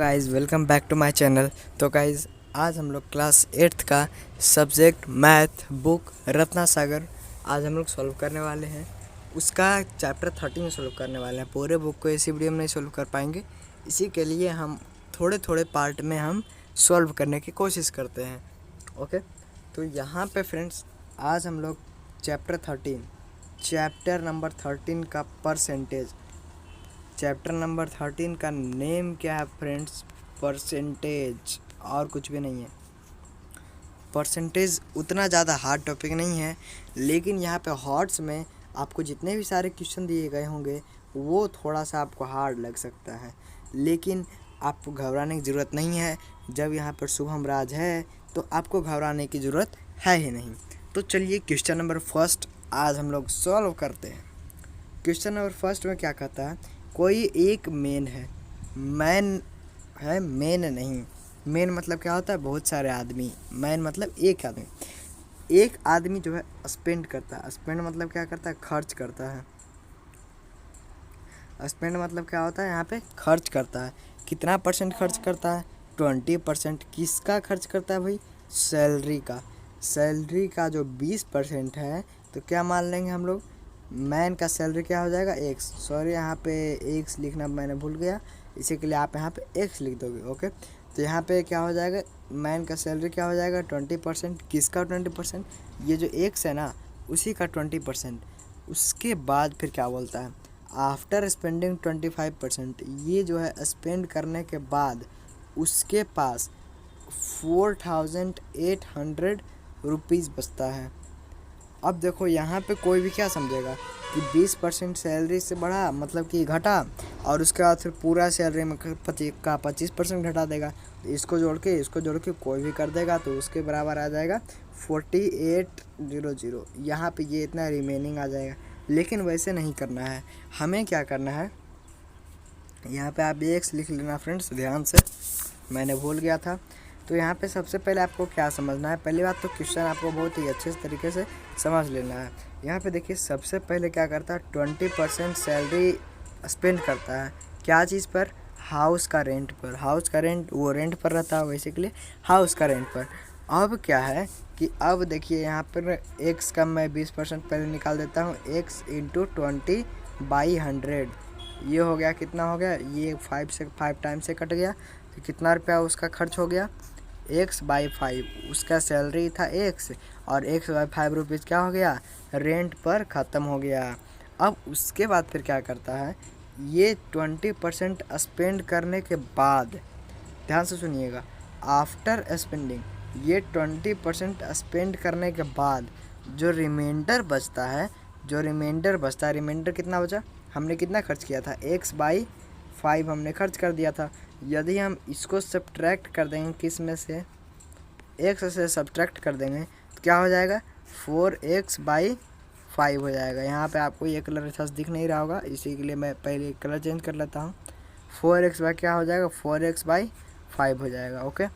Guys, welcome back to my channel. तो guys, आज हम लोग क्लास 8th का subject math book Ratna Sagar आज हम लोग सॉल्व करने वाले हैं। उसका चैप्टर 13 में सॉल्व करने वाले हैं। पूरे बुक को इसी वीडियो में नहीं सॉल्व कर पाएंगे, इसी के लिए हम थोड़े थोड़े पार्ट में हम सॉल्व करने की कोशिश करते हैं। ओके, तो यहाँ पे फ्रेंड्स आज हम लोग चैप्टर नंबर 13 का चैप्टर नंबर 13 का नेम क्या है फ्रेंड्स? परसेंटेज, और कुछ भी नहीं है। परसेंटेज उतना ज़्यादा हार्ड टॉपिक नहीं है, लेकिन यहाँ पे हॉट्स में आपको जितने भी सारे क्वेश्चन दिए गए होंगे वो थोड़ा सा आपको हार्ड लग सकता है, लेकिन आपको घबराने की ज़रूरत नहीं है। जब यहाँ पर शुभम राज है तो आपको घबराने की ज़रूरत है ही नहीं। तो चलिए क्वेश्चन नंबर फर्स्ट आज हम लोग सॉल्व करते हैं। क्वेश्चन नंबर फर्स्ट में क्या कहता है? कोई एक मेन है, मेन नहीं। मेन मतलब क्या होता है? बहुत सारे आदमी। मैन मतलब एक आदमी जो है स्पेंड करता है। स्पेंड मतलब क्या करता है? खर्च करता है। स्पेंड मतलब क्या होता है? यहाँ पे खर्च करता है। कितना परसेंट खर्च करता है? 20%। किसका खर्च करता है भाई? सैलरी का। सैलरी का जो 20% है, तो क्या मान लेंगे हम लोग? मैन का सैलरी क्या हो जाएगा? एक्स। सॉरी, यहाँ पे एक्स लिखना मैंने भूल गया, इसी के लिए आप यहाँ पे एक्स लिख दोगे। ओके, तो यहाँ पे क्या हो जाएगा? मैन का सैलरी क्या हो जाएगा? 20%। किसका 20%? ये जो एक्स है ना, उसी का 20%। उसके बाद फिर क्या बोलता है? After spending 25%। ये जो है स्पेंड करने के बाद उसके पास 4800 रुपीज़ बचता है। अब देखो यहाँ पे कोई भी क्या समझेगा कि 20% सैलरी से बढ़ा मतलब कि घटा, और उसके बाद फिर पूरा सैलरी में 25% घटा देगा। तो इसको जोड़ के कोई भी कर देगा तो उसके बराबर आ जाएगा 4800। यहाँ पे ये इतना रिमेनिंग आ जाएगा, लेकिन वैसे नहीं करना है। हमें क्या करना है? यहाँ पे आप एक्स लिख लेना फ्रेंड्स, ध्यान से, मैंने भूल गया था। तो यहाँ पे सबसे पहले आपको क्या समझना है? पहली बात तो क्वेश्चन आपको बहुत ही अच्छे तरीके से समझ लेना है। यहाँ पे देखिए, सबसे पहले क्या करता है? 20% सैलरी स्पेंड करता है। क्या चीज़ पर? हाउस का रेंट पर। हाउस का रेंट वो रेंट पर रहता है बेसिकली, हाउस का रेंट पर। अब क्या है कि अब देखिए यहाँ पर एक्स का मैं 20% पहले निकाल देता हूँ। एक्स इंटू 20/100, ये हो गया, कितना हो गया? ये 5 टाइम से कट गया, तो कितना रुपया उसका खर्च हो गया? x/5। उसका सैलरी था x, और x/5 रुपीज़ क्या हो गया? रेंट पर ख़त्म हो गया। अब उसके बाद फिर क्या करता है? ये 20% स्पेंड करने के बाद, ध्यान से सुनिएगा, आफ्टर स्पेंडिंग, ये 20% स्पेंड करने के बाद जो रिमाइंडर बचता है, रिमाइंडर कितना बचा? हमने कितना खर्च किया था? x/5 हमने खर्च कर दिया था। यदि हम इसको सब्ट्रैक्ट कर देंगे, किस में से? x से सब्ट्रैक्ट कर देंगे, तो क्या हो जाएगा? 4x/5 हो जाएगा। यहाँ पे आपको ये कलर अच्छा दिख नहीं रहा होगा, इसी के लिए मैं पहले कलर चेंज कर लेता हूँ। 4x बाई क्या हो जाएगा? 4x/5 हो जाएगा। ओके,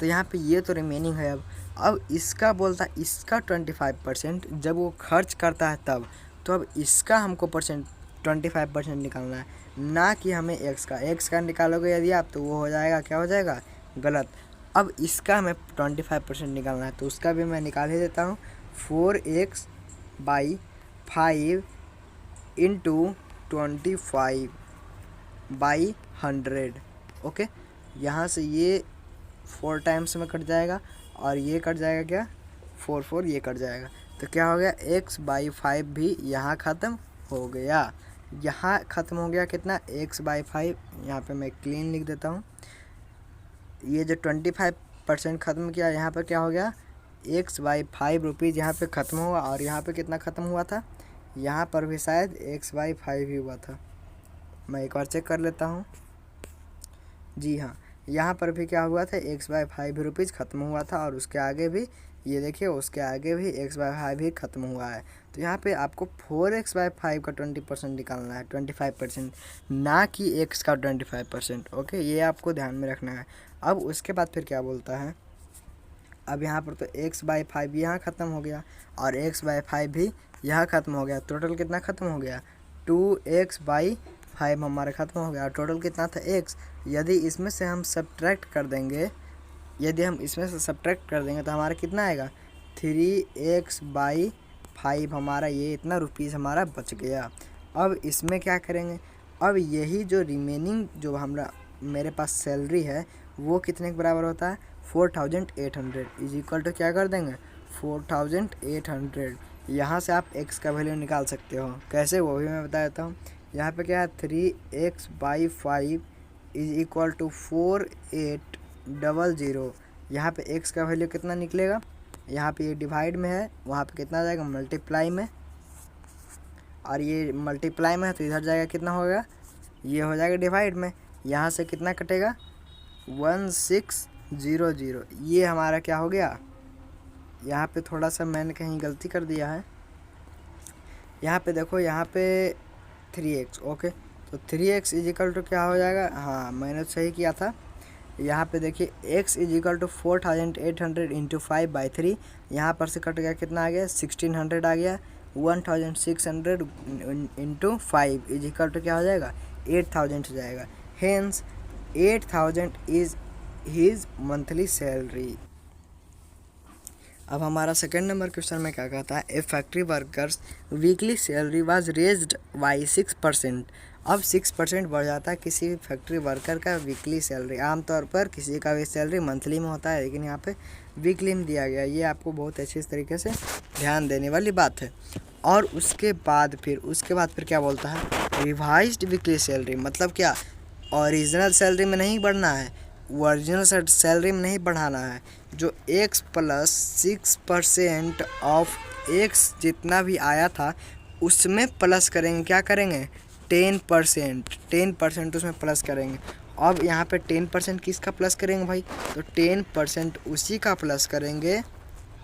तो यहाँ पे ये तो रिमेनिंग है। अब इसका बोलता है, इसका 25% जब वो खर्च करता है तब, तो अब इसका हमको 25% निकालना है, ना कि हमें एक्स का निकालोगे यदि आप, तो वो हो जाएगा, क्या हो जाएगा? गलत। अब इसका हमें 25% निकालना है, तो उसका भी मैं निकाल ही देता हूँ। 4x/5 into 25/100। ओके, यहाँ से ये 4 टाइम्स में कट जाएगा, और ये कट जाएगा क्या? 4 ये कट जाएगा, तो क्या हो गया? x/5 भी यहाँ ख़त्म हो गया। यहाँ ख़त्म हो गया कितना? x/5। यहाँ पे मैं क्लीन लिख देता हूँ। ये जो 25% ख़त्म किया, यहाँ पर क्या हो गया? x/5 रुपीज़ यहाँ पे ख़त्म हुआ, और यहाँ पे कितना ख़त्म हुआ था? यहाँ पर भी शायद x/5 ही हुआ था। मैं एक बार चेक कर लेता हूँ। जी हाँ, यहाँ पर भी क्या हुआ था? x/5 रुपीज़ ख़त्म हुआ था, और उसके आगे भी ये देखिए, उसके आगे भी x/5 ही ख़त्म हुआ है। तो यहाँ पे आपको 4x/5 का 20% निकालना है, 25%, ना कि x का 25%। ओके, ये आपको ध्यान में रखना है। अब उसके बाद फिर क्या बोलता है? अब यहाँ पर तो x/5 यहाँ ख़त्म हो गया, और x/5 भी यहाँ ख़त्म हो गया। टोटल कितना ख़त्म हो गया? 2x/5 5 हमारा ख़त्म हो गया। टोटल कितना था x। यदि इसमें से हम सब्ट्रैक्ट कर देंगे तो हमारा कितना आएगा 3x/5 हमारा ये इतना रुपीज़ हमारा बच गया। अब इसमें क्या करेंगे, अब यही जो रिमेनिंग जो मेरे पास सैलरी है वो कितने के बराबर होता है 4800 इज इक्वल टू क्या कर देंगे 4800। यहाँ से आप x का वैल्यू निकाल सकते हो, कैसे वो भी मैं बता देता हूँ। यहाँ पे क्या है 3x/5 इज इक्वल टू 4800। यहाँ पे x का वैल्यू कितना निकलेगा, यहाँ पे ये डिवाइड में है, वहाँ पे कितना जाएगा मल्टीप्लाई में, और ये मल्टीप्लाई में है तो इधर जाएगा कितना होगा, ये हो जाएगा डिवाइड में। यहाँ से कितना कटेगा 1600। ये हमारा क्या हो गया, यहाँ पे थोड़ा सा मैंने कहीं गलती कर दिया है। यहाँ पे देखो, यहाँ पे 3x, ओके, तो 3x इज इक्वल टू क्या हो जाएगा, हाँ मैंने सही किया था। यहाँ पे देखिए x is equal to 4800 into 5/3, यहाँ पर से कट गया कितना आ गया 1600 आ गया। 1600 इंटू 5 इज इक्वल टू क्या हो जाएगा 8000 हो जाएगा। Hence 8000 is his monthly salary. अब हमारा सेकंड नंबर क्वेश्चन में क्या कहता है, a factory workers weekly salary was raised by 6%। अब 6% बढ़ जाता है किसी भी फैक्ट्री वर्कर का वीकली सैलरी। आमतौर पर किसी का भी सैलरी मंथली में होता है, लेकिन यहाँ पे वीकली में दिया गया। ये आपको बहुत अच्छे तरीके से ध्यान देने वाली बात है। और उसके बाद फिर क्या बोलता है, रिवाइज्ड वीकली सैलरी। मतलब क्या, ओरिजिनल सैलरी में नहीं बढ़ना है, ओरिजिनल सैलरी में नहीं बढ़ाना है, जो x प्लस 6% ऑफ x जितना भी आया था उसमें प्लस करेंगे। क्या करेंगे 10% उसमें प्लस करेंगे। अब यहाँ पे 10% किसका प्लस करेंगे भाई, तो 10% उसी का प्लस करेंगे।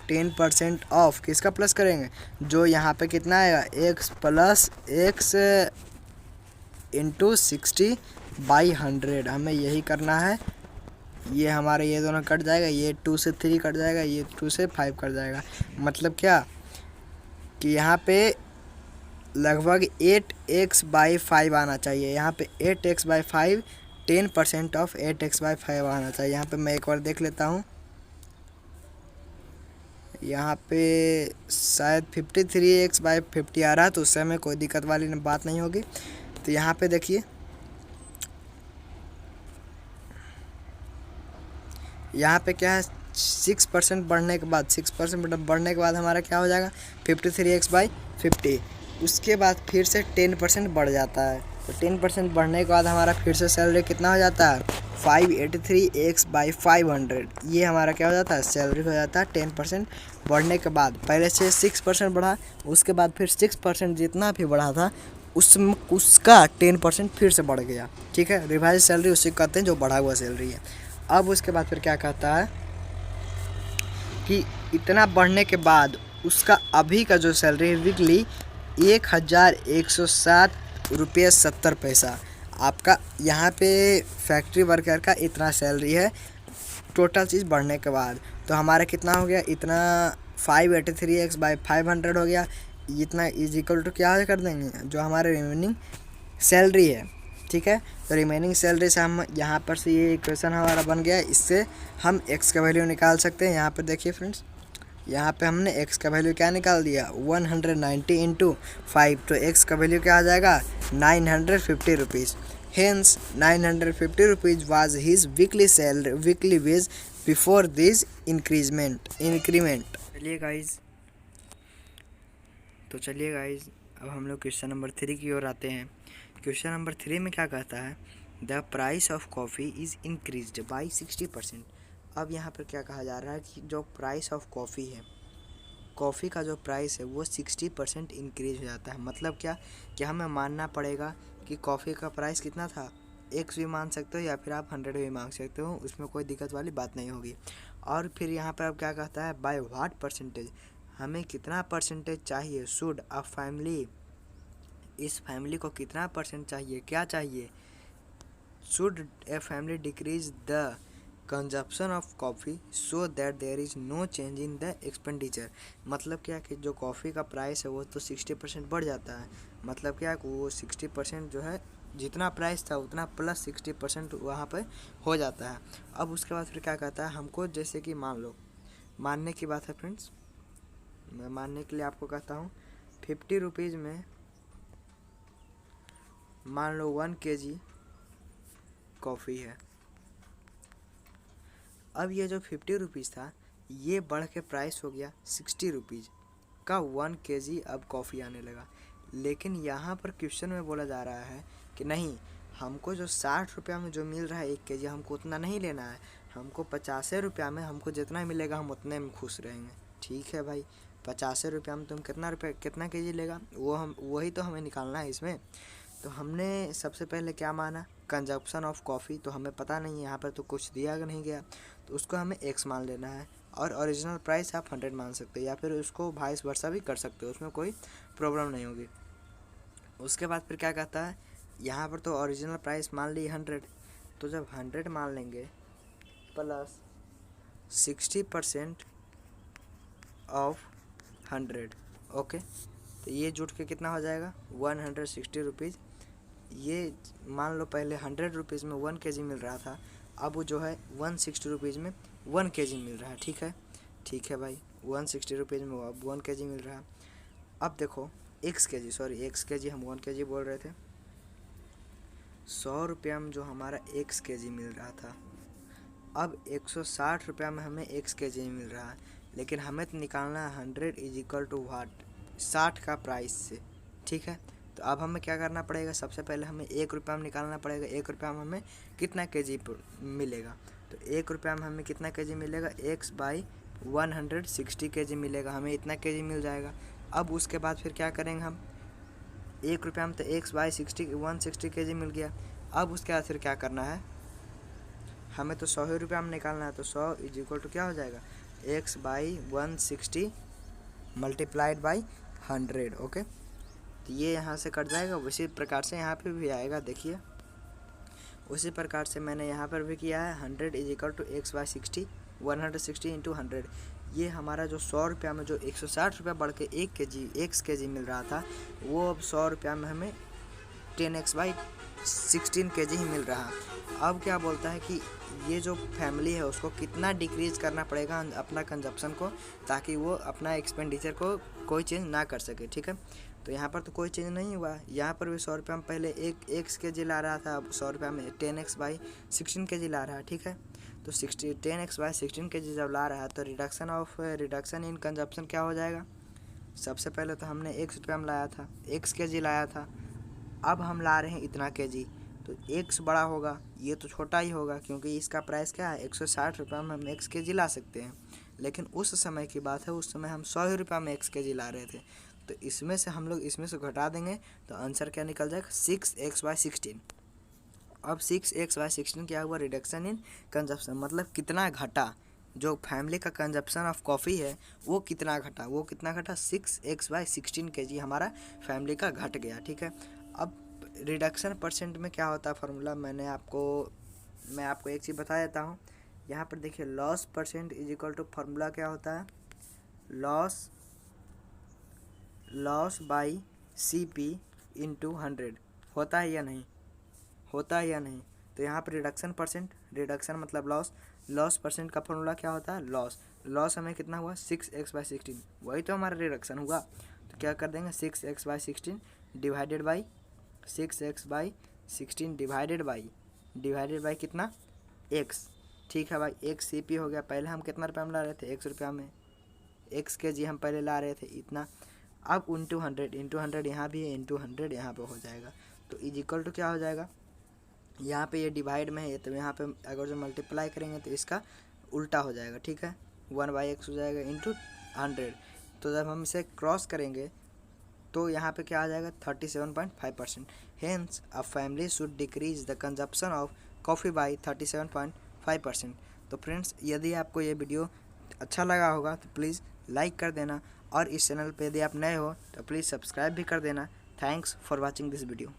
10% ऑफ किसका प्लस करेंगे, जो यहाँ पे कितना आएगा x प्लस x इंटू 60/100। हमें यही करना है। ये हमारे ये दोनों कट जाएगा, ये 2 से 3 कट जाएगा, ये 2 से 5 कट जाएगा। मतलब क्या कि यहाँ पे लगभग 8x/5 आना चाहिए। यहाँ पे 8x/5 10% ऑफ 8x/5 आना चाहिए। यहाँ पे मैं एक बार देख लेता हूँ, यहाँ पे शायद 53x/50 आ रहा है, तो उससे हमें कोई दिक्कत वाली बात नहीं होगी। तो यहाँ पे देखिए, यहाँ पे क्या है 6% बढ़ने के बाद हमारा क्या हो जाएगा 53x/50। उसके बाद फिर से 10% बढ़ जाता है, तो 10% बढ़ने के बाद हमारा फिर से सैलरी कितना हो जाता है 583x/500। ये हमारा क्या हो जाता है सैलरी हो जाता है 10% बढ़ने के बाद। पहले से 6% बढ़ा, उसके बाद फिर 6% जितना भी बढ़ा था उसका 10% फिर से बढ़ गया। ठीक है, रिवाइज सैलरी उसे कहते हैं जो बढ़ा हुआ सैलरी है। अब उसके बाद फिर क्या कहता है कि इतना बढ़ने के बाद उसका अभी का जो सैलरी है वीकली 1107.70 आपका यहाँ पे फैक्ट्री वर्कर का इतना सैलरी है टोटल चीज़ बढ़ने के बाद। तो हमारा कितना हो गया, इतना 583x/500 हो गया। इतना इज इक्वल टू क्या कर देंगे जो हमारे रिमेनिंग सैलरी है। ठीक है, तो रिमेनिंग सैलरी से हम यहाँ पर से ये इक्वेशन हमारा बन गया। इससे हम x का वैल्यू निकाल सकते हैं। यहाँ पे देखिए फ्रेंड्स, यहाँ पे हमने x का वैल्यू क्या निकाल दिया 190 इंटू 5, तो x का वैल्यू क्या आ जाएगा 950 rupees. Hence 950 rupees was his weekly wage before this increment. चलिए गाइज अब हम लोग क्वेश्चन नंबर 3 की ओर आते हैं। क्वेश्चन नंबर 3 में क्या कहता है, the price of coffee is increased by 60%। अब यहाँ पर क्या कहा जा रहा है कि जो प्राइस ऑफ कॉफ़ी है, कॉफ़ी का जो प्राइस है वो 60% इंक्रीज हो जाता है। मतलब क्या कि हमें मानना पड़ेगा कि कॉफ़ी का प्राइस कितना था, x भी मान सकते हो या फिर आप 100 भी मांग सकते हो, उसमें कोई दिक्कत वाली बात नहीं होगी। और फिर यहाँ पर अब क्या कहता है, बाय व्हाट परसेंटेज, हमें कितना परसेंटेज चाहिए, शुड अ फैमिली, इस फैमिली को कितना परसेंट चाहिए, क्या चाहिए, should a family decrease the consumption of coffee so that there is no change in the expenditure. मतलब क्या कि जो कॉफ़ी का प्राइस है वो तो 60% बढ़ जाता है, मतलब क्या कि वो 60% जो है जितना प्राइस था उतना प्लस 60% वहाँ पे हो जाता है। अब उसके बाद फिर क्या कहता है हमको, जैसे कि मान लो, मानने की बात है फ्रेंड्स, मैं मानने के लिए आपको कहता हूँ 50 रुपीज़ में मान लो 1 kg कॉफ़ी है। अब ये जो 50 रुपीज़ था ये बढ़ के प्राइस हो गया 60 रुपीज़ का 1 kg अब कॉफ़ी आने लगा। लेकिन यहाँ पर क्वेश्चन में बोला जा रहा है कि नहीं, हमको जो 60 रुपया में जो मिल रहा है 1 kg, हमको उतना नहीं लेना है, हमको 50 रुपया में हमको जितना मिलेगा हम उतने में खुश रहेंगे। ठीक है भाई, 50 रुपया में तुम कितना kg लेगा वही तो हमें निकालना है इसमें। तो हमने सबसे पहले क्या माना, कंजप्शन ऑफ कॉफ़ी, तो हमें पता नहीं, यहाँ पर तो कुछ दिया नहीं गया, तो उसको हमें x मान लेना है। और ओरिजिनल प्राइस आप 100 मान सकते हो या फिर उसको वाइस वर्सा भी कर सकते हो, उसमें कोई प्रॉब्लम नहीं होगी। उसके बाद फिर क्या कहता है, यहाँ पर तो ओरिजिनल प्राइस मान ली 100, तो जब 100 मान लेंगे प्लस 60% ऑफ 100, ओके, तो ये जुट के कितना हो जाएगा 160 रुपीज़। ये मान लो पहले 100 रुपीज़ में 1 kg मिल रहा था, अब वो जो है 160 रुपीज़ में 1 kg मिल रहा है। ठीक है भाई, 160 रुपीज़ में अब 1 kg मिल रहा है। अब देखो x kg, हम 1 kg बोल रहे थे। 100 रुपया में जो हमारा x kg मिल रहा था, अब 160 रुपया में हमें x kg मिल रहा है। लेकिन हमें तो निकालना है 100 इज इक्वल टू वाट, 60 का प्राइस से। ठीक है, तो अब हमें क्या करना पड़ेगा, सबसे पहले हमें 1 रुपया में निकालना पड़ेगा। 1 रुपया में हमें कितना kg मिलेगा, तो 1 रुपया में हमें कितना kg मिलेगा, x/160 kg मिलेगा, हमें इतना kg मिल जाएगा। अब उसके बाद फिर क्या करेंगे हम, 1 रुपया में तो x/160 kg मिल गया। अब उसके बाद फिर क्या करना है, हमें तो 100 रुपया में निकालना है, तो 100 इज इक्वल टू क्या हो जाएगा, x/160 मल्टीप्लाइड बाई 100, ओके। तो ये यहाँ से कट जाएगा। उसी प्रकार से यहाँ पे भी आएगा, देखिए उसी प्रकार से मैंने यहाँ पर भी किया है। 100 is equal to x/60, 160 into 100। ये हमारा जो 100 रुपया में जो 160 रुपया बढ़ के 1 kg मिल रहा था, वो अब 100 रुपया में हमें 10x/16 kg ही मिल रहा। अब क्या बोलता है कि ये जो फैमिली है उसको कितना डिक्रीज़ करना पड़ेगा अपना कंजप्शन को, ताकि वो अपना एक्सपेंडिचर को कोई चेंज ना कर सके। ठीक है, तो यहाँ पर तो कोई चेंज नहीं हुआ। यहाँ पर भी 100 रुपया में पहले 1 kg ला रहा था, अब 100 रुपया में 10x/16 kg ला रहा है। ठीक है, तो 10x/16 kg जब ला रहा है तो रिडक्शन इन कंजप्शन क्या हो जाएगा, सबसे पहले तो हमने x रुपया में लाया था, x kg लाया था, अब हम ला रहे हैं इतना kg, तो x बड़ा होगा, ये तो छोटा ही होगा, क्योंकि इसका प्राइस क्या है 160 रुपया में हम x kg ला सकते हैं। लेकिन उस समय की बात है, उस समय हम 100 रुपया में x kg ला रहे थे, तो इसमें से हम लोग इसमें से घटा देंगे तो आंसर क्या निकल जाएगा, 6x/16। अब 6x/16 क्या हुआ, रिडक्शन इन कंजप्शन, मतलब कितना घटा, जो फैमिली का कंजप्शन ऑफ कॉफ़ी है वो कितना घटा 6x/16 kg हमारा फैमिली का घट गया। ठीक है, अब रिडक्शन परसेंट में क्या होता है फार्मूला, मैं आपको एक चीज़ बता देता हूँ। यहाँ पर देखिए loss percent is equal to formula क्या होता है, लॉस बाई CP इंटू 100 होता है या नहीं, तो यहाँ पर रिडक्शन मतलब लॉस परसेंट का फॉर्मूला क्या होता है, लॉस हमें कितना हुआ 6x/16, वही तो हमारा रिडक्शन हुआ। तो क्या कर देंगे 6x/16 divided by 6x/16 divided by कितना x। ठीक है भाई, x CP हो गया। पहले हम कितना रुपया में ला रहे थे, 1 रुपया में x kg हम पहले ला रहे थे इतना। अब इंटू 100 यहाँ भी है, इंटू 100 यहाँ पे हो जाएगा, तो इज इक्वल टू क्या हो जाएगा, यहाँ पे ये डिवाइड में है तो यहाँ पे अगर जो मल्टीप्लाई करेंगे तो इसका उल्टा हो जाएगा। ठीक है, 1/x हो जाएगा इंटू 100। तो जब हम इसे क्रॉस करेंगे तो यहाँ पे क्या आ जाएगा 37.5%। Hence a family should decrease the consumption of coffee by 37.5%। तो फ्रेंड्स, यदि आपको ये वीडियो अच्छा लगा होगा तो प्लीज़ लाइक कर देना, और इस चैनल पे यदि आप नए हो तो प्लीज़ सब्सक्राइब भी कर देना। Thanks for watching this video.